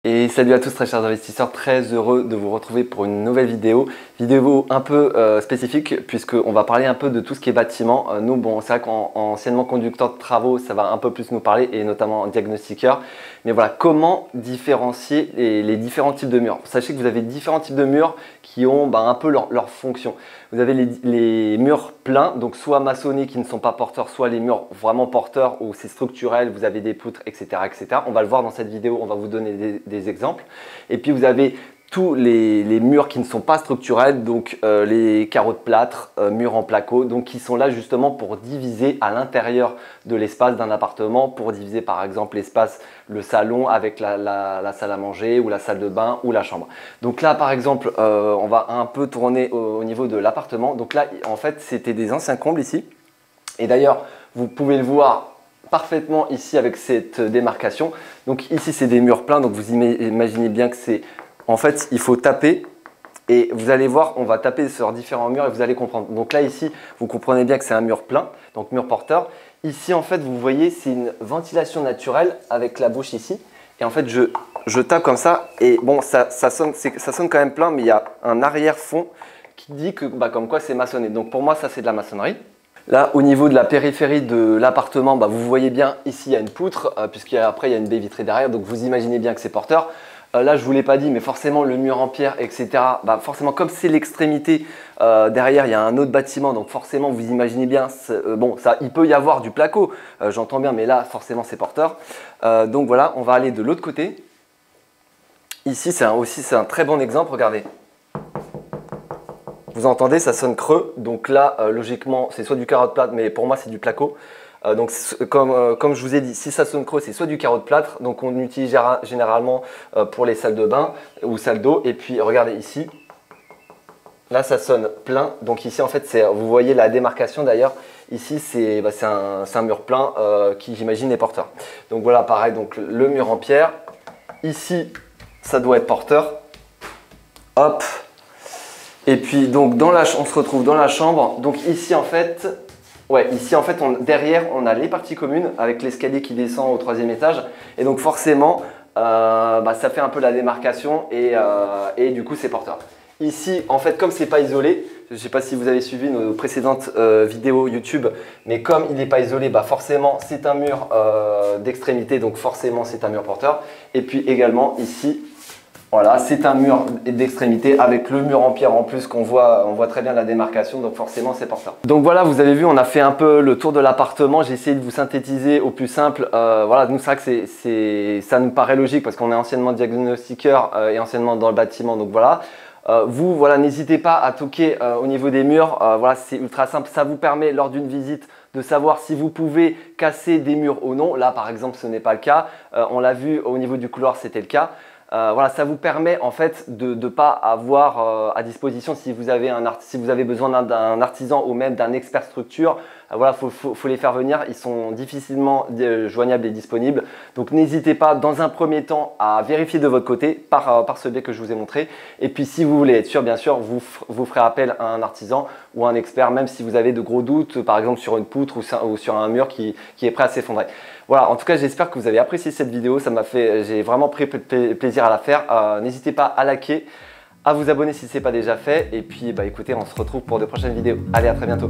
Et salut à tous très chers investisseurs, très heureux de vous retrouver pour une nouvelle vidéo un peu spécifique puisqu'on va parler un peu de tout ce qui est bâtiment. Nous, bon, c'est vrai qu'anciennement conducteur de travaux, ça va un peu plus nous parler et notamment diagnostiqueur. Mais voilà, comment différencier les différents types de murs. Sachez que vous avez différents types de murs qui ont un peu leur fonction. Vous avez les murs pleins, donc soit maçonnés qui ne sont pas porteurs, soit les murs vraiment porteurs où c'est structurel, vous avez des poutres, etc., etc. On va le voir dans cette vidéo, on va vous donner des exemples. Et puis vous avez tous les murs qui ne sont pas structurels, donc les carreaux de plâtre, murs en placo, donc qui sont là justement pour diviser à l'intérieur de l'espace d'un appartement, pour diviser par exemple l'espace, le salon avec la salle à manger ou la salle de bain ou la chambre. Donc là par exemple, on va un peu tourner au niveau de l'appartement. Donc là en fait c'était des anciens combles ici. Et d'ailleurs vous pouvez le voir parfaitement ici avec cette démarcation. Donc ici c'est des murs pleins, donc vous imaginez bien que c'est... En fait, il faut taper et vous allez voir, on va taper sur différents murs et vous allez comprendre. Donc là, ici, vous comprenez bien que c'est un mur plein, donc mur porteur. Ici, en fait, vous voyez, c'est une ventilation naturelle avec la bouche ici. Et en fait, je tape comme ça et bon, ça sonne quand même plein, mais il y a un arrière-fond qui dit que comme quoi c'est maçonné. Donc pour moi, ça, c'est de la maçonnerie. Là, au niveau de la périphérie de l'appartement, vous voyez bien, ici, il y a une poutre, puisqu'après, il y a une baie vitrée derrière. Donc vous imaginez bien que c'est porteur. Là, je ne vous l'ai pas dit, mais forcément, le mur en pierre, etc. Forcément, comme c'est l'extrémité, derrière, il y a un autre bâtiment. Donc, forcément, vous imaginez bien, bon, il peut y avoir du placo, j'entends bien, mais là, forcément, c'est porteur. Donc, voilà, on va aller de l'autre côté. Ici, c'est un très bon exemple, regardez. Vous entendez, ça sonne creux. Donc là, logiquement, c'est soit du carreau de plâtre, mais pour moi, c'est du placo. Donc comme je vous ai dit, si ça sonne creux, c'est soit du carreau de plâtre, donc on utilise généralement pour les salles de bain ou salles d'eau. Et puis regardez ici, là ça sonne plein. Donc ici en fait, vous voyez la démarcation d'ailleurs. Ici c'est un mur plein qui j'imagine est porteur. Donc voilà, pareil, donc le mur en pierre. Ici, ça doit être porteur. Hop. Et puis donc on se retrouve dans la chambre. Donc ici en fait... Ouais, ici en fait, derrière, on a les parties communes avec l'escalier qui descend au 3e étage. Et donc forcément, ça fait un peu la démarcation et du coup, c'est porteur. Ici, en fait, comme c'est pas isolé, je ne sais pas si vous avez suivi nos précédentes vidéos YouTube, mais comme il n'est pas isolé, forcément, c'est un mur d'extrémité, donc forcément, c'est un mur porteur. Et puis également ici, voilà, c'est un mur d'extrémité avec le mur en pierre en plus on voit très bien la démarcation, donc forcément c'est porteur. Donc voilà, vous avez vu, on a fait un peu le tour de l'appartement, j'ai essayé de vous synthétiser au plus simple. Voilà, nous c'est vrai que ça nous paraît logique parce qu'on est anciennement diagnostiqueur et anciennement dans le bâtiment, donc voilà. Voilà, n'hésitez pas à toquer au niveau des murs, voilà, c'est ultra simple, ça vous permet lors d'une visite de savoir si vous pouvez casser des murs ou non. Là par exemple ce n'est pas le cas, on l'a vu au niveau du couloir c'était le cas. Voilà, ça vous permet en fait de ne pas avoir à disposition si vous avez besoin d'un artisan ou même d'un expert structure. Voilà, faut les faire venir, ils sont difficilement joignables et disponibles. Donc n'hésitez pas dans un premier temps à vérifier de votre côté par ce biais que je vous ai montré. Et puis si vous voulez être sûr, bien sûr, vous ferez appel à un artisan ou à un expert, même si vous avez de gros doutes, par exemple sur une poutre ou sur un mur qui est prêt à s'effondrer. Voilà, en tout cas, j'espère que vous avez apprécié cette vidéo. J'ai vraiment pris plaisir à la faire. N'hésitez pas à liker, à vous abonner si ce n'est pas déjà fait. Et puis, écoutez, on se retrouve pour de prochaines vidéos. Allez, à très bientôt.